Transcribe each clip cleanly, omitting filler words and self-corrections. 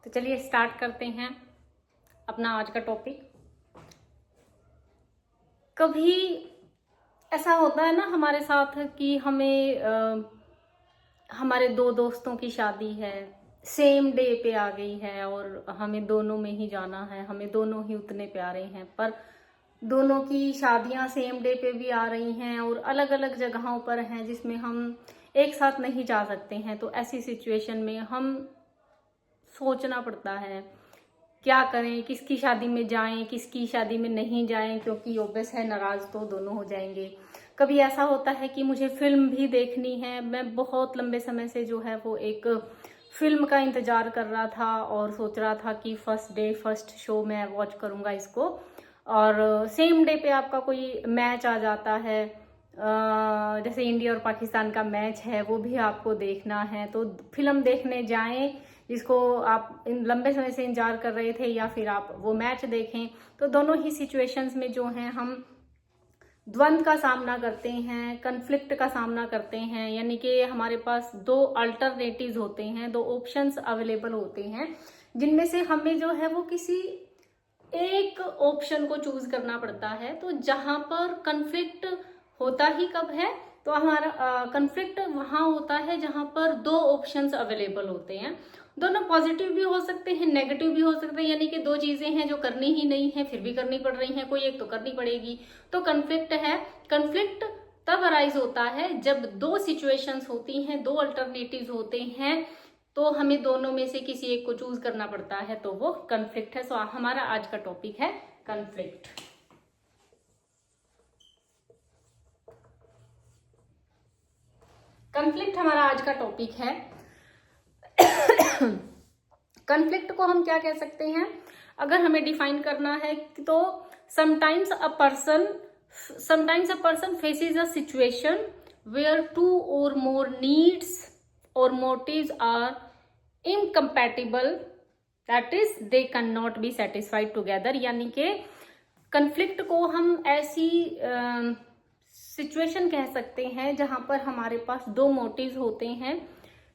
तो चलिए स्टार्ट करते हैं अपना आज का टॉपिक। कभी ऐसा होता है ना हमारे साथ कि हमारे दो दोस्तों की शादी है, सेम डे पे आ गई है और हमें दोनों में ही जाना है, हमें दोनों ही उतने प्यारे हैं, पर दोनों की शादियां सेम डे पे भी आ रही हैं और अलग अलग जगहों पर हैं जिसमें हम एक साथ नहीं जा सकते हैं। तो ऐसी सिचुएशन में हम सोचना पड़ता है क्या करें, किसकी शादी में जाएं, किसकी शादी में नहीं जाएं, क्योंकि ऑब्वियस है नाराज तो दोनों हो जाएंगे। कभी ऐसा होता है कि मुझे फिल्म भी देखनी है, मैं बहुत लंबे समय से जो है वो एक फिल्म का इंतजार कर रहा था और सोच रहा था कि फर्स्ट डे फर्स्ट शो मैं वॉच करूंगा इसको, और सेम डे पे आपका कोई मैच आ जाता है, जैसे इंडिया और पाकिस्तान का मैच है वो भी आपको देखना है, तो फिल्म देखने जाएं जिसको आप लंबे समय से इंतजार कर रहे थे, या फिर आप वो मैच देखें। तो दोनों ही सिचुएशंस में जो हैं हम द्वंद्व का सामना करते हैं, कन्फ्लिक्ट का सामना करते हैं, यानी कि हमारे पास दो अल्टरनेटिव्स होते हैं, दो ऑप्शंस अवेलेबल होते हैं जिनमें से हमें जो है वो किसी एक ऑप्शन को चूज करना पड़ता है। तो जहां पर कन्फ्लिक्ट होता ही कब है, तो हमारा कन्फ्लिक्ट वहां होता है जहां पर दो ऑप्शंस अवेलेबल होते हैं। दोनों पॉजिटिव भी हो सकते हैं, नेगेटिव भी हो सकते हैं, यानी कि दो चीजें हैं जो करनी ही नहीं है फिर भी करनी पड़ रही हैं, कोई एक तो करनी पड़ेगी। तो कन्फ्लिक्ट है। कन्फ्लिक्ट तब अराइज होता है जब दो सिचुएशंस होती हैं, दो अल्टरनेटिव्स होते हैं, तो हमें दोनों में से किसी एक को चूज करना पड़ता है, तो वो कन्फ्लिक्ट है। सो हमारा आज का टॉपिक है कन्फ्लिक्ट। कन्फ्लिक्ट हमारा आज का टॉपिक है। कन्फ्लिक्ट को हम क्या कह सकते हैं, अगर हमें डिफाइन करना है तो sometimes a person faces a situation where two और मोर नीड्स और motives are incompatible, that is they can not be satisfied together. यानी कि कन्फ्लिक्ट को हम ऐसी सिचुएशन कह सकते हैं जहां पर हमारे पास दो मोटिव्स होते हैं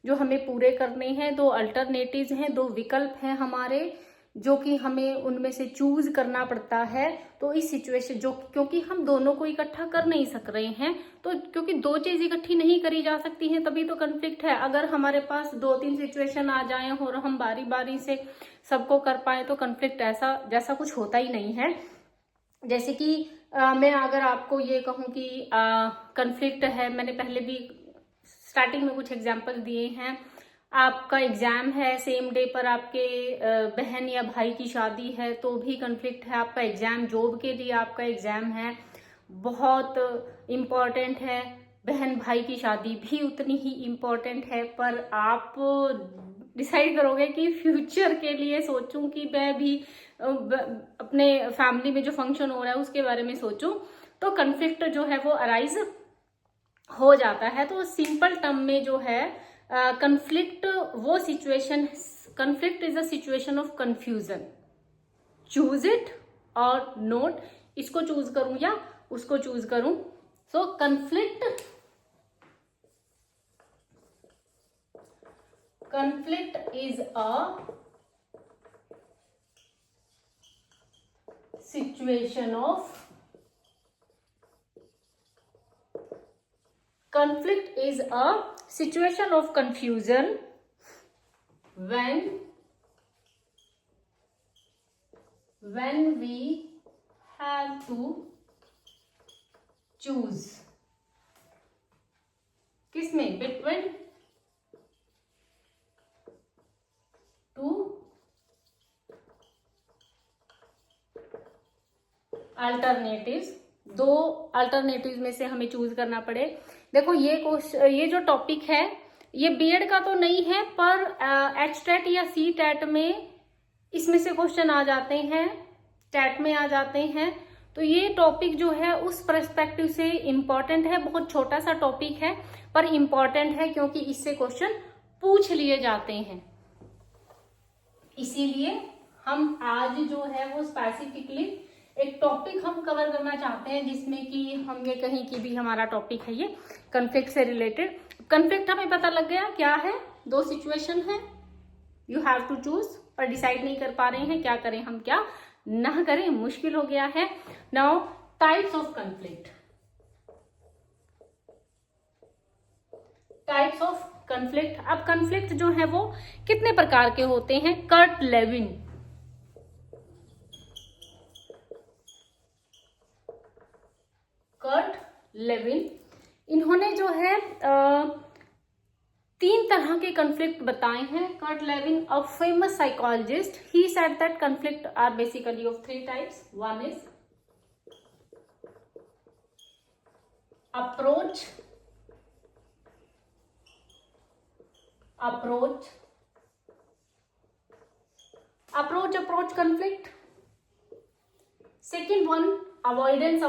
जो हमें पूरे करने हैं, दो अल्टरनेटिव्स हैं, दो विकल्प हैं हमारे, जो कि हमें उनमें से चूज करना पड़ता है। तो इस सिचुएशन जो, क्योंकि हम दोनों को इकट्ठा कर नहीं सक रहे हैं, तो क्योंकि दो चीज इकट्ठी नहीं करी जा सकती हैं तभी तो कन्फ्लिक्ट है। अगर हमारे पास दो तीन सिचुएशन आ जाएं और हम बारी बारी से सबको कर पाए तो कन्फ्लिक्ट ऐसा जैसा कुछ होता ही नहीं है। जैसे कि मैं अगर आपको ये कहूं कि कन्फ्लिक्ट है, मैंने पहले भी स्टार्टिंग में कुछ एग्जाम्पल दिए हैं। आपका एग्जाम है, सेम डे पर आपके बहन या भाई की शादी है तो भी कन्फ्लिक्ट है। आपका एग्जाम, जॉब के लिए आपका एग्जाम है, बहुत इम्पॉर्टेंट है, बहन भाई की शादी भी उतनी ही इम्पोर्टेंट है, पर आप डिसाइड करोगे कि फ्यूचर के लिए सोचूं कि मैं भी अपने फैमिली में जो फंक्शन हो रहा है उसके बारे में सोचूं, तो कन्फ्लिक्ट जो है वो अराइज हो जाता है। तो सिंपल टर्म में जो है कन्फ्लिक्ट वो situation, conflict is a situation of confusion, choose it और नोट, इसको चूज करूं या उसको चूज करूं। So conflict is a situation of Conflict is a situation of confusion when we have to choose किसमें, between two alternatives, दो alternative में से हमें चूज करना पड़े। देखो ये जो टॉपिक है ये बीएड का तो नहीं है, पर एचटेट या सी टेट में इसमें से क्वेश्चन आ जाते हैं, टेट में आ जाते हैं। तो ये टॉपिक जो है उस पर्सपेक्टिव से इम्पॉर्टेंट है, बहुत छोटा सा टॉपिक है पर इम्पॉर्टेंट है क्योंकि इससे क्वेश्चन पूछ लिए जाते हैं। इसीलिए हम आज जो है वो स्पेसिफिकली एक टॉपिक हम कवर करना चाहते हैं जिसमें कि हम ये कहीं कि भी हमारा टॉपिक है ये कन्फ्लिक्ट से रिलेटेड। कन्फ्लिक्ट हमें पता लग गया क्या है, दो सिचुएशन है, यू हैव टू चूज, पर डिसाइड नहीं कर पा रहे हैं क्या करें हम क्या ना करें, मुश्किल हो गया है। Now types of conflict. Types of conflict. अब कन्फ्लिक्ट जो है वो कितने प्रकार के होते हैं। कर्ट लेविन, कर्ट लेविन, इन्होंने जो है 3 तरह के कन्फ्लिक्ट बताए हैं। Kurt Lewin, a famous psychologist, he said that conflict are basically of 3 types. One is approach, approach conflict. Second one, avoidance,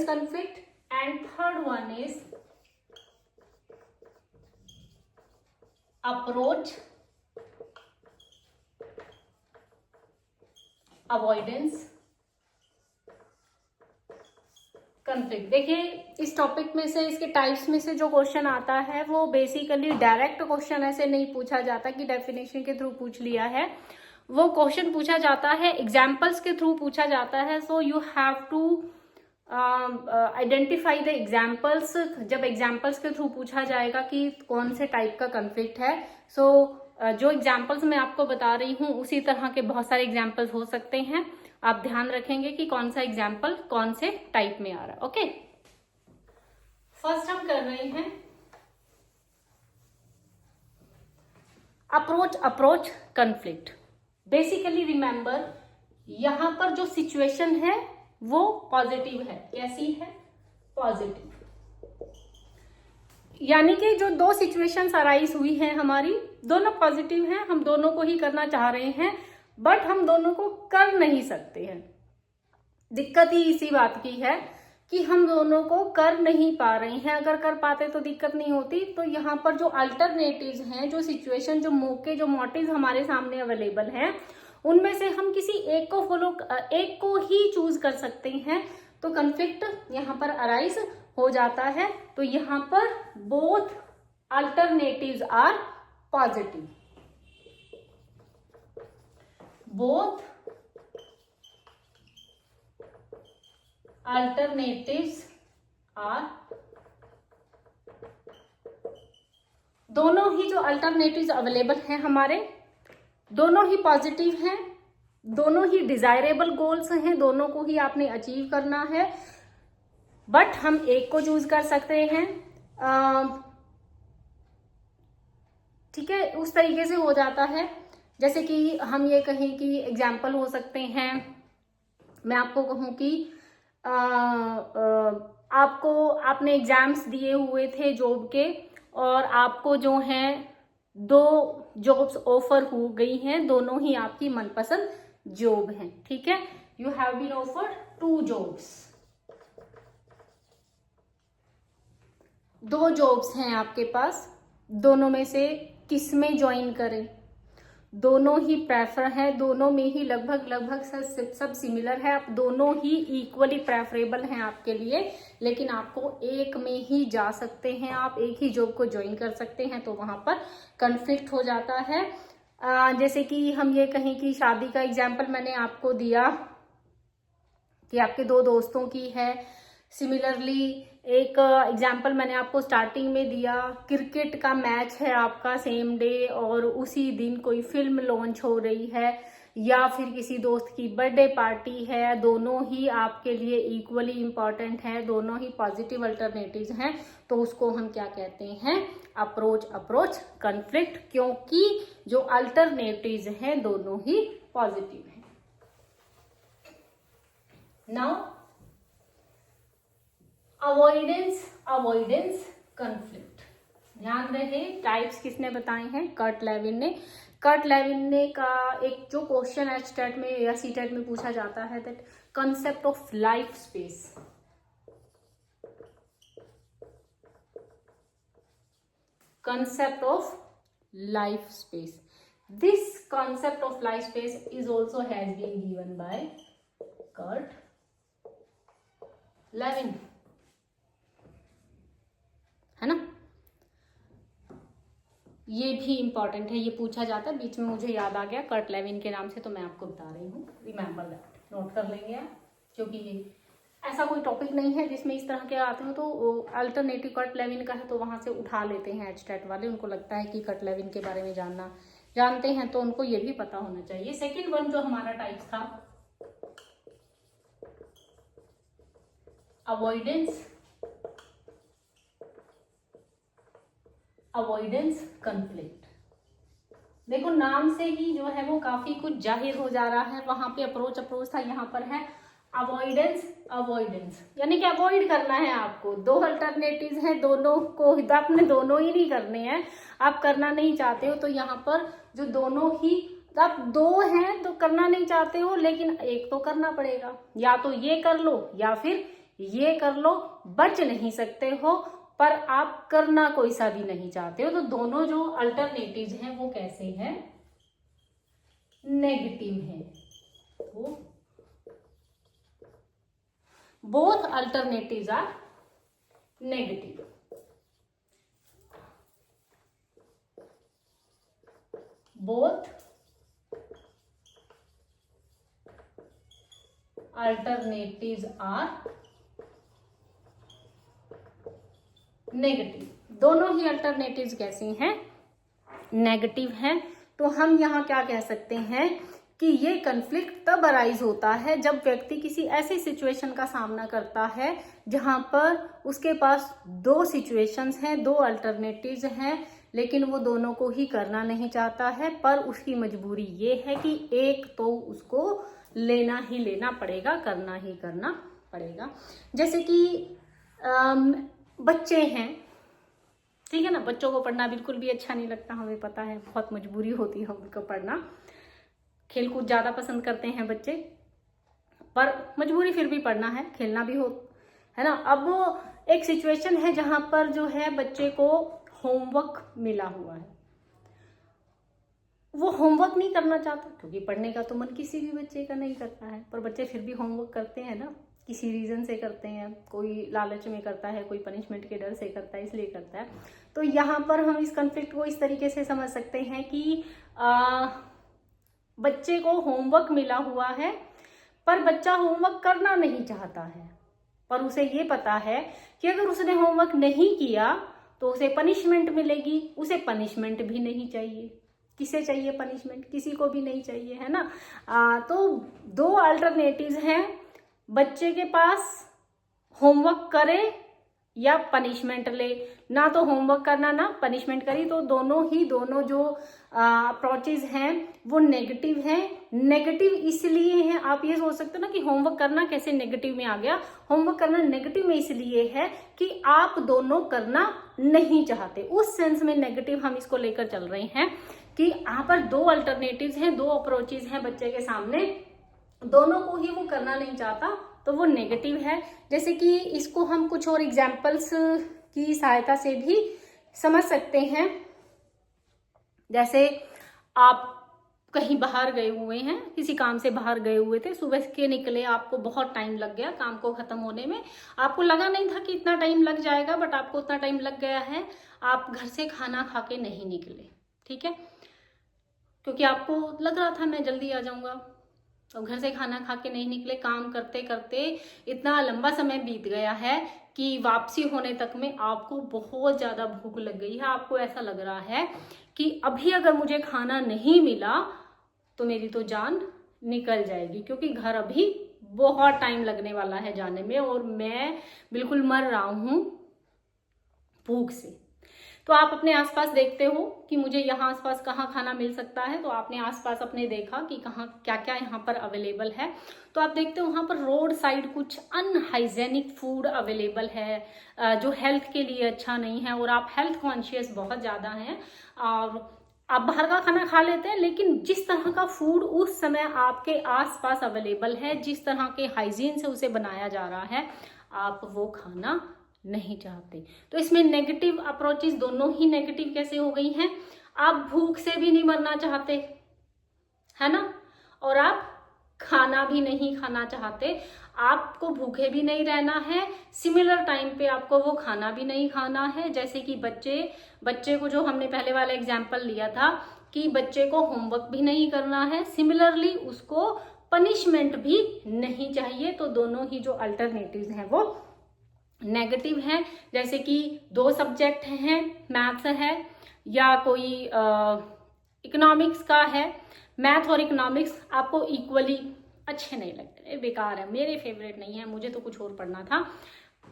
conflict. And third one is approach, avoidance conflict. देखिए इस topic में से, इसके types में से जो question आता है वो बेसिकली डायरेक्ट क्वेश्चन ऐसे नहीं पूछा जाता कि डेफिनेशन के थ्रू पूछ लिया है। वो क्वेश्चन पूछा जाता है, एग्जाम्पल्स के थ्रू पूछा जाता है। So you have to identify the examples. जब एग्जाम्पल्स के थ्रू पूछा जाएगा कि कौन से टाइप का कंफ्लिक्ट है, सो जो एग्जाम्पल्स मैं आपको बता रही हूँ उसी तरह के बहुत सारे एग्जाम्पल्स हो सकते हैं। आप ध्यान रखेंगे कि कौन सा एग्जाम्पल कौन से टाइप में आ रहा है। ओके, फर्स्ट हम कर रहे हैं अप्रोच कंफ्लिक्ट। बेसिकली रिमेंबर, यहां पर जो सिचुएशन है वो पॉजिटिव है। कैसी है? पॉजिटिव। यानी कि जो 2 सिचुएशंस अराइज हुई हैं हमारी, दोनों पॉजिटिव हैं, हम दोनों को ही करना चाह रहे हैं, बट हम दोनों को कर नहीं सकते हैं। दिक्कत ही इसी बात की है कि हम दोनों को कर नहीं पा रहे हैं। अगर कर पाते तो दिक्कत नहीं होती। तो यहाँ पर जो अल्टरनेटिव्स हैं, जो सिचुएशन, जो मौके, जो मोटिव्स हमारे सामने अवेलेबल हैं, उनमें से हम किसी एक को ही चूज कर सकते हैं। तो कन्फ्लिक्ट यहाँ पर अराइज हो जाता है। तो यहाँ पर both alternatives are positive, both alternatives are, दोनों ही जो अल्टरनेटिव्स अवेलेबल हैं हमारे, दोनों ही पॉजिटिव हैं, दोनों ही डिजायरेबल गोल्स हैं, दोनों को ही आपने अचीव करना है, बट हम एक को चूज कर सकते हैं। ठीक है, उस तरीके से हो जाता है जैसे कि हम ये कहें कि एग्जाम्पल हो सकते हैं, मैं आपको कहूं कि आपने एग्जाम्स दिए हुए थे जॉब के, और आपको जो हैं 2 जॉब्स ऑफर हो गई हैं, दोनों ही आपकी मनपसंद जॉब हैं। ठीक है, you have been offered 2 jobs, 2 jobs हैं आपके पास, दोनों में से किस में ज्वाइन करें? दोनों ही प्रेफर है, दोनों में ही लगभग सब सिमिलर है, आप दोनों ही इक्वली प्रेफरेबल हैं आपके लिए, लेकिन आपको एक में ही जा सकते हैं, आप एक ही जॉब को ज्वाइन कर सकते हैं। तो वहां पर कन्फ्लिक्ट हो जाता है। जैसे कि हम ये कहें कि शादी का एग्जाम्पल मैंने आपको दिया कि आपके 2 दोस्तों की है। सिमिलरली एक एग्जाम्पल मैंने आपको स्टार्टिंग में दिया, क्रिकेट का मैच है आपका सेम डे, और उसी दिन कोई फिल्म लॉन्च हो रही है, या फिर किसी दोस्त की बर्थडे पार्टी है। दोनों ही आपके लिए इक्वली इम्पॉर्टेंट है, दोनों ही पॉजिटिव अल्टरनेटिव्स हैं। तो उसको हम क्या कहते हैं? अप्रोच कन्फ्लिक्ट, क्योंकि जो अल्टरनेटिव्स हैं दोनों ही पॉजिटिव हैं। Now avoidance conflict. ध्यान रहे, टाइप्स किसने बताए हैं? कर्ट लेविन ने। कर्ट लेविन ने का एक जो क्वेश्चन एचटेट में या सीटेट में पूछा जाता है, that concept of life space. Concept of life space, this concept of life space is also has been given by Kurt Lewin, है ना। ये भी इंपॉर्टेंट है, ये पूछा जाता है, बीच में मुझे याद आ गया कर्ट लेविन के नाम से, तो मैं आपको बता रही हूँ, रिमेंबर दैट, नोट कर लेंगे आप, क्योंकि ये ऐसा कोई टॉपिक नहीं है जिसमें इस तरह के आते हो तो अल्टरनेटिव कर्ट लेविन का है तो वहां से उठा लेते हैं एचटेट वाले, उनको लगता है कि कर्ट लेविन के बारे में जानते हैं तो उनको ये भी पता होना चाहिए। सेकेंड वन जो हमारा टाइप्स था, अवॉइडेंस कंफ्लिक्ट। देखो नाम से ही जो है वो काफी कुछ जाहिर हो जा रहा है, वहां पे अप्रोच था, यहाँ पर है अवॉइडेंस, यानी कि अवॉइड करना है आपको। दो अल्टरनेटिव्स हैं, दोनों को आपने दोनों ही नहीं करने हैं, आप करना नहीं चाहते हो तो यहाँ पर जो दोनों ही, आप दो हैं तो करना नहीं चाहते हो लेकिन एक तो करना पड़ेगा, या तो ये कर लो या फिर ये कर लो, बच नहीं सकते हो पर आप करना कोई सा भी नहीं चाहते हो। तो दोनों जो अल्टरनेटिव्स हैं वो कैसे हैं, नेगेटिव हैं। तो both alternatives are negative. Both alternatives are negative. दोनों ही अल्टरनेटिव्स कैसी हैं, नेगेटिव हैं। तो हम यहाँ क्या कह सकते हैं कि ये कन्फ्लिक्ट तब अराइज होता है जब व्यक्ति किसी ऐसी सिचुएशन का सामना करता है जहां पर उसके पास दो सिचुएशंस हैं, दो अल्टरनेटिव्स हैं, लेकिन वो दोनों को ही करना नहीं चाहता है, पर उसकी मजबूरी ये है कि एक तो उसको लेना ही लेना पड़ेगा, करना ही करना पड़ेगा। जैसे कि बच्चे हैं, ठीक है ना, बच्चों को पढ़ना बिल्कुल भी अच्छा नहीं लगता, हमें पता है, बहुत मजबूरी होती है उनको पढ़ना। खेलकूद ज्यादा पसंद करते हैं बच्चे, पर मजबूरी फिर भी पढ़ना है, खेलना भी हो, है ना। अब वो एक सिचुएशन है जहां पर जो है बच्चे को होमवर्क मिला हुआ है, वो होमवर्क नहीं करना चाहता क्योंकि पढ़ने का तो मन किसी भी बच्चे का नहीं करता है, पर बच्चे फिर भी होमवर्क करते हैं ना, किसी रीजन से करते हैं, कोई लालच में करता है, कोई पनिशमेंट के डर से करता है, इसलिए करता है। तो यहाँ पर हम इस कॉन्फ्लिक्ट को इस तरीके से समझ सकते हैं कि बच्चे को होमवर्क मिला हुआ है पर बच्चा होमवर्क करना नहीं चाहता है, पर उसे ये पता है कि अगर उसने होमवर्क नहीं किया तो उसे पनिशमेंट मिलेगी, उसे पनिशमेंट भी नहीं चाहिए। किसे चाहिए पनिशमेंट, किसी को भी नहीं चाहिए, है ना। तो दो अल्टरनेटिव्स हैं, बच्चे के पास होमवर्क करे या पनिशमेंट ले, ना तो होमवर्क करना ना पनिशमेंट करी, तो दोनों जो अप्रोचेज हैं वो नेगेटिव हैं। नेगेटिव इसलिए हैं, आप ये सोच सकते हो ना कि होमवर्क करना कैसे नेगेटिव में आ गया। होमवर्क करना नेगेटिव में इसलिए है कि आप दोनों करना नहीं चाहते, उस सेंस में नेगेटिव हम इसको लेकर चल रहे हैं कि यहाँ पर दो अल्टरनेटिव्स हैं, दो अप्रोचेज हैं बच्चे के सामने, दोनों को ही वो करना नहीं चाहता, तो वो नेगेटिव है। जैसे कि इसको हम कुछ और एग्जाम्पल्स की सहायता से भी समझ सकते हैं। जैसे आप कहीं बाहर गए हुए हैं, किसी काम से बाहर गए हुए थे, सुबह के निकले, आपको बहुत टाइम लग गया काम को खत्म होने में, आपको लगा नहीं था कि इतना टाइम लग जाएगा, बट आपको उतना टाइम लग गया है। आप घर से खाना खा के नहीं निकले, ठीक है, क्योंकि आपको लग रहा था मैं जल्दी आ जाऊंगा, तो घर से खाना खा के नहीं निकले। काम करते करते इतना लंबा समय बीत गया है कि वापसी होने तक में आपको बहुत ज्यादा भूख लग गई है। आपको ऐसा लग रहा है कि अभी अगर मुझे खाना नहीं मिला तो मेरी तो जान निकल जाएगी, क्योंकि घर अभी बहुत टाइम लगने वाला है जाने में और मैं बिल्कुल मर रहा हूं भूख से। तो आप अपने आसपास देखते हो कि मुझे यहाँ आसपास कहाँ खाना मिल सकता है, तो आपने आसपास अपने देखा कि कहाँ क्या क्या यहाँ पर अवेलेबल है, तो आप देखते हो वहाँ पर रोड साइड कुछ अनहाइजेनिक फूड अवेलेबल है जो हेल्थ के लिए अच्छा नहीं है, और आप हेल्थ कॉन्शियस बहुत ज़्यादा हैं और आप बाहर का खाना खा लेते हैं, लेकिन जिस तरह का फूड उस समय आपके आसपास अवेलेबल है, जिस तरह के हाइजीन से उसे बनाया जा रहा है, आप वो खाना नहीं चाहते। तो इसमें नेगेटिव अप्रोचेस दोनों ही नेगेटिव कैसे हो गई हैं, आप भूख से भी नहीं मरना चाहते, है ना, और आप खाना भी नहीं खाना चाहते, आपको भूखे भी नहीं रहना है, सिमिलर टाइम पे आपको वो खाना भी नहीं खाना है। जैसे कि बच्चे को, जो हमने पहले वाला एग्जाम्पल लिया था कि बच्चे को होमवर्क भी नहीं करना है, सिमिलरली उसको पनिशमेंट भी नहीं चाहिए। तो दोनों ही जो अल्टरनेटिव्स हैं वो नेगेटिव हैं। जैसे कि 2 सब्जेक्ट हैं, मैथ्स है या कोई इकोनॉमिक्स का है, मैथ और इकोनॉमिक्स आपको इक्वली अच्छे नहीं लगते, बेकार है, मेरे फेवरेट नहीं है, मुझे तो कुछ और पढ़ना था।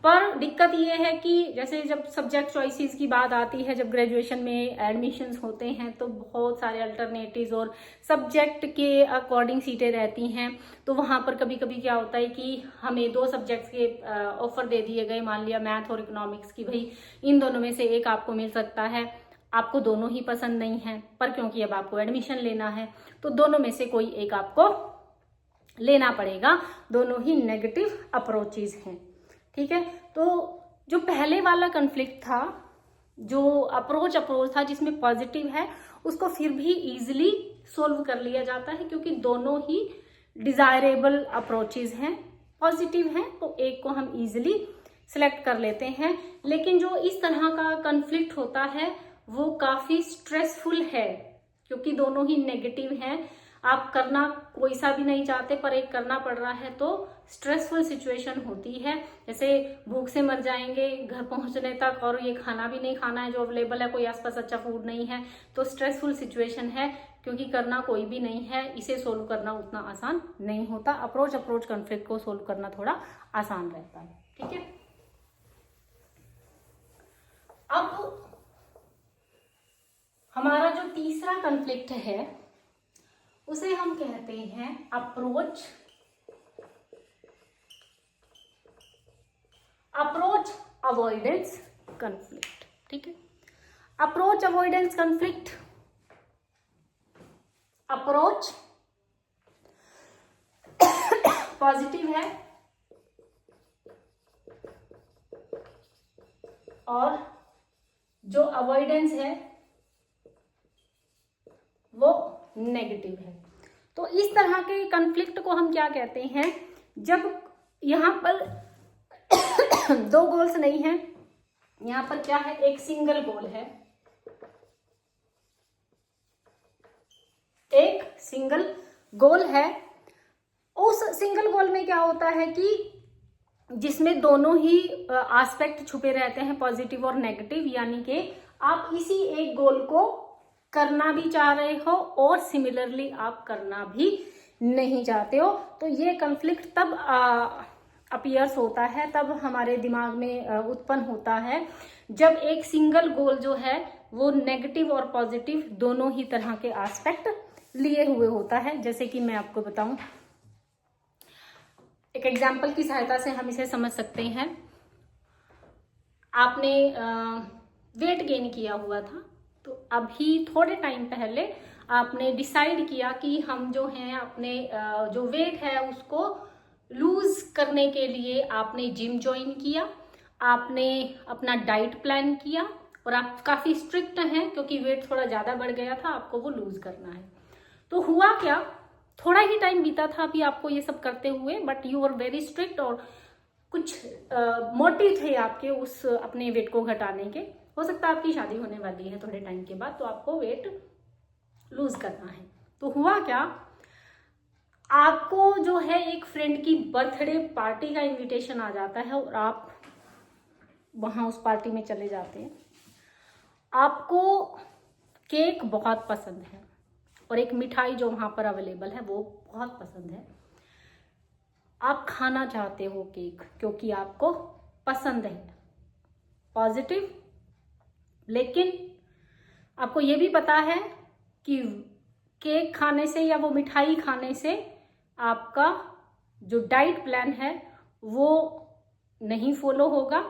पर दिक्कत ये है कि जैसे जब सब्जेक्ट चॉइसेस की बात आती है, जब ग्रेजुएशन में एडमिशन्स होते हैं तो बहुत सारे अल्टरनेटिव्स और सब्जेक्ट के अकॉर्डिंग सीटें रहती हैं। तो वहाँ पर कभी कभी क्या होता है कि हमें 2 सब्जेक्ट्स के ऑफर दे दिए गए, मान लिया मैथ और इकोनॉमिक्स की, भाई इन दोनों में से एक आपको मिल सकता है, आपको दोनों ही पसंद नहीं है, पर क्योंकि अब आपको एडमिशन लेना है तो दोनों में से कोई एक आपको लेना पड़ेगा। दोनों ही नेगेटिव अप्रोचेज हैं, ठीक है। तो जो पहले वाला कन्फ्लिक्ट था, जो अप्रोच था जिसमें पॉजिटिव है, उसको फिर भी इजीली सोल्व कर लिया जाता है, क्योंकि दोनों ही डिजायरेबल अप्रोचेज हैं, पॉजिटिव हैं, तो एक को हम इजीली सिलेक्ट कर लेते हैं। लेकिन जो इस तरह का कन्फ्लिक्ट होता है वो काफी स्ट्रेसफुल है, क्योंकि दोनों ही नेगेटिव हैं, आप करना कोई सा भी नहीं चाहते पर एक करना पड़ रहा है, तो स्ट्रेसफुल सिचुएशन होती है। जैसे भूख से मर जाएंगे घर पहुंचने तक और ये खाना भी नहीं खाना है जो अवेलेबल है, कोई आसपास अच्छा फूड नहीं है, तो स्ट्रेसफुल सिचुएशन है, क्योंकि करना कोई भी नहीं है। इसे सोल्व करना उतना आसान नहीं होता, अप्रोच कॉन्फ्लिक्ट को सोल्व करना थोड़ा आसान रहता है, ठीक है। अब हमारा जो तीसरा कॉन्फ्लिक्ट है उसे हम कहते हैं अप्रोच अवॉइडेंस कॉन्फ्लिक्ट, ठीक है। Approach avoidance conflict, approach positive है और जो अवॉइडेंस है वो नेगेटिव है। तो इस तरह के कॉन्फ्लिक्ट को हम क्या कहते हैं, जब यहां पर 2 गोल्स नहीं है, यहां पर क्या है, एक सिंगल गोल है, एक सिंगल गोल है। उस सिंगल गोल में क्या होता है कि जिसमें दोनों ही एस्पेक्ट छुपे रहते हैं, पॉजिटिव और नेगेटिव, यानी कि आप इसी एक गोल को करना भी चाह रहे हो और सिमिलरली आप करना भी नहीं चाहते हो। तो ये कॉन्फ्लिक्ट तब अपीयर्स होता है, तब हमारे दिमाग में उत्पन्न होता है, जब एक सिंगल गोल जो है वो नेगेटिव और पॉजिटिव दोनों ही तरह के एस्पेक्ट लिए हुए होता है। जैसे कि मैं आपको बताऊं, एक एग्जाम्पल की सहायता से हम इसे समझ सकते हैं। आपने वेट गेन किया हुआ था, तो अभी थोड़े टाइम पहले आपने डिसाइड किया कि हम जो हैं अपने जो वेट है उसको लूज करने के लिए आपने जिम ज्वाइन किया, आपने अपना डाइट प्लान किया और आप काफी स्ट्रिक्ट हैं क्योंकि वेट थोड़ा ज्यादा बढ़ गया था, आपको वो लूज करना है। तो हुआ क्या, थोड़ा ही टाइम बीता था अभी आपको ये सब करते हुए, but you are very strict और कुछ मोटिव थे आपके उस अपने वेट को घटाने के। हो सकता है आपकी शादी होने वाली है थोड़े टाइम के बाद, तो आपको वेट लूज करना है। तो हुआ क्या, आपको जो है एक फ्रेंड की बर्थडे पार्टी का इनविटेशन आ जाता है और आप वहां उस पार्टी में चले जाते हैं। आपको केक बहुत पसंद है और एक मिठाई जो वहां पर अवेलेबल है वो बहुत पसंद है। आप खाना चाहते हो केक क्योंकि आपको पसंद है, पॉजिटिव। लेकिन आपको ये भी पता है कि केक खाने से या वो मिठाई खाने से आपका जो डाइट प्लान है वो नहीं फॉलो होगा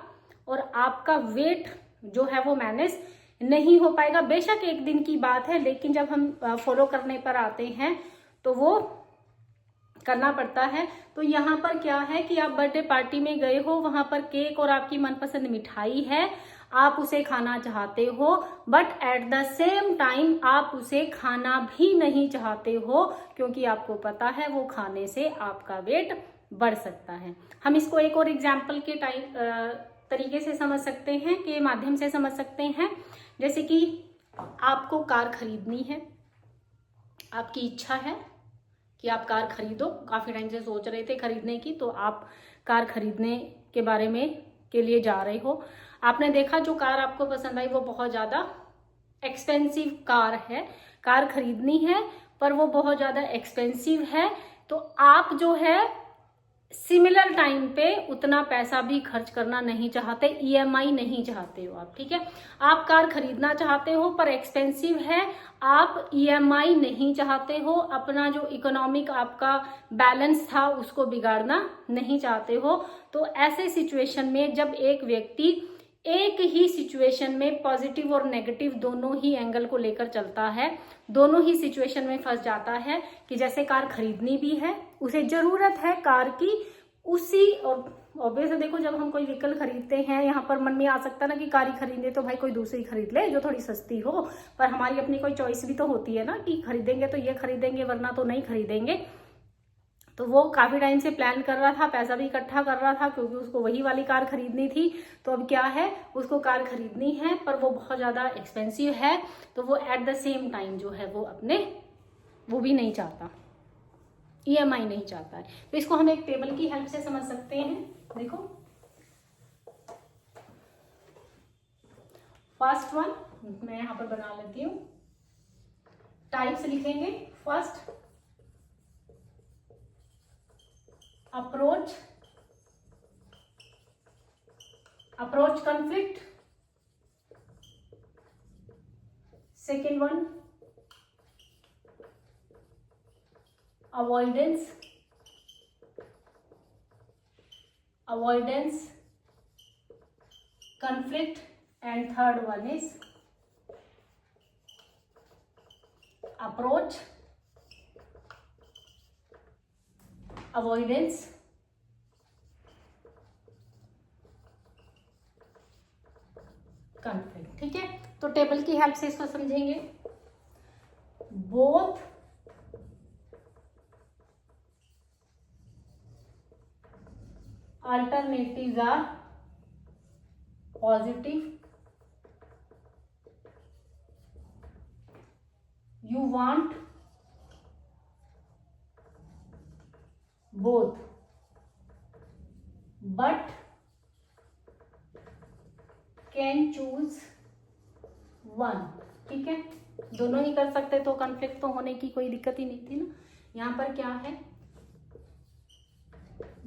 और आपका वेट जो है वो मैनेज नहीं हो पाएगा। बेशक एक दिन की बात है, लेकिन जब हम फॉलो करने पर आते हैं तो वो करना पड़ता है। तो यहाँ पर क्या है कि आप बर्थडे पार्टी में गए हो, वहां पर केक और आपकी मनपसंद मिठाई है, आप उसे खाना चाहते हो, but at the same time आप उसे खाना भी नहीं चाहते हो, क्योंकि आपको पता है वो खाने से आपका वेट बढ़ सकता है। हम इसको एक और एग्जाम्पल के तरीके से समझ सकते हैं, के माध्यम से समझ सकते हैं। जैसे कि आपको कार खरीदनी है, आपकी इच्छा है कि आप कार खरीदो, काफी टाइम से सोच रहे थे खरीदने की, तो आप कार खरीदने के बारे में के लिए जा रहे हो। आपने देखा जो कार आपको पसंद आई वो बहुत ज्यादा एक्सपेंसिव कार है, कार खरीदनी है पर वो बहुत ज्यादा एक्सपेंसिव है, तो आप जो है सिमिलर टाइम पे उतना पैसा भी खर्च करना नहीं चाहते, ईएमआई नहीं चाहते हो आप, ठीक है। आप कार खरीदना चाहते हो पर एक्सपेंसिव है, आप ईएमआई नहीं चाहते हो, अपना जो इकोनॉमिक आपका बैलेंस था उसको बिगाड़ना नहीं चाहते हो। तो ऐसे सिचुएशन में जब एक व्यक्ति एक ही सिचुएशन में पॉजिटिव और नेगेटिव दोनों ही एंगल को लेकर चलता है, दोनों ही सिचुएशन में फंस जाता है कि जैसे कार खरीदनी भी है, उसे जरूरत है कार की, उसी और ऑब्वियसली देखो जब हम कोई व्हीकल खरीदते हैं, यहाँ पर मन में आ सकता है ना कि कार ही खरीदे तो भाई कोई दूसरी खरीद ले जो थोड़ी सस्ती हो, पर हमारी अपनी कोई चॉइस भी तो होती है ना कि खरीदेंगे तो ये खरीदेंगे वरना तो नहीं खरीदेंगे। तो वो काफी टाइम से प्लान कर रहा था, पैसा भी इकट्ठा कर रहा था क्योंकि उसको वही वाली कार खरीदनी थी। तो अब क्या है, उसको कार खरीदनी है पर वो बहुत ज्यादा एक्सपेंसिव है, तो वो एट द सेम टाइम जो है वो भी नहीं चाहता, ईएमआई नहीं चाहता है। तो इसको हम एक टेबल की हेल्प से समझ सकते हैं। देखो फर्स्ट वन मैं यहां पर बना लेती हूं, टाइप्स लिखेंगे। First approach conflict, second one avoidance conflict, and third one is approach, avoidance, conflict। ठीक है, तो टेबल की हेल्प से इसको समझेंगे। Both alternatives are positive, you want both but can choose one। ठीक है, दोनों ही कर सकते तो कॉन्फ्लिक्ट तो होने की कोई दिक्कत ही नहीं थी ना। यहां पर क्या है,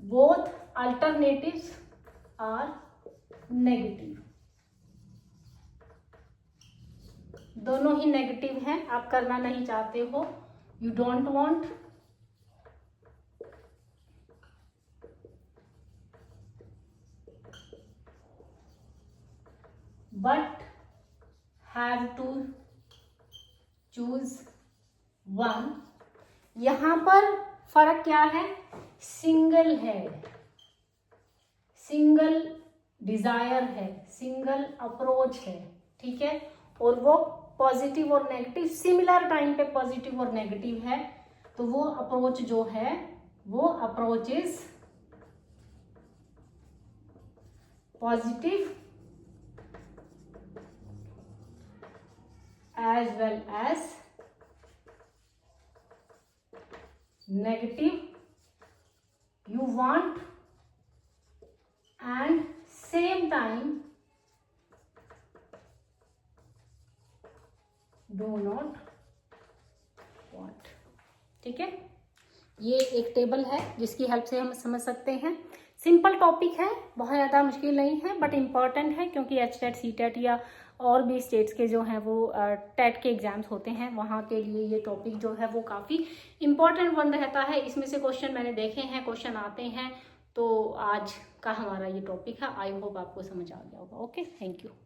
बोथ अल्टरनेटिव्स आर नेगेटिव, दोनों ही नेगेटिव हैं, आप करना नहीं चाहते हो, you don't want, but have to choose one. यहां पर फर्क क्या है, सिंगल है, सिंगल डिजायर है, सिंगल अप्रोच है। ठीक है, और वो पॉजिटिव और नेगेटिव सिमिलर टाइम पे पॉजिटिव और नेगेटिव है, तो वो अप्रोच जो है वो approach is positive as well as negative, you want and same time do not want। ठीक है, ये एक टेबल है जिसकी हेल्प से हम समझ सकते हैं। सिंपल टॉपिक है, बहुत ज़्यादा मुश्किल नहीं है, बट इम्पॉर्टेंट है क्योंकि HTET CTET या और भी स्टेट्स के जो हैं वो टेट के एग्जाम्स होते हैं, वहाँ के लिए ये टॉपिक जो है वो काफ़ी इम्पॉर्टेंट वन रहता है। इसमें से क्वेश्चन मैंने देखे हैं, क्वेश्चन आते हैं, तो आज का हमारा ये टॉपिक है। आई होप आपको समझ आ गया होगा। Okay, thank you.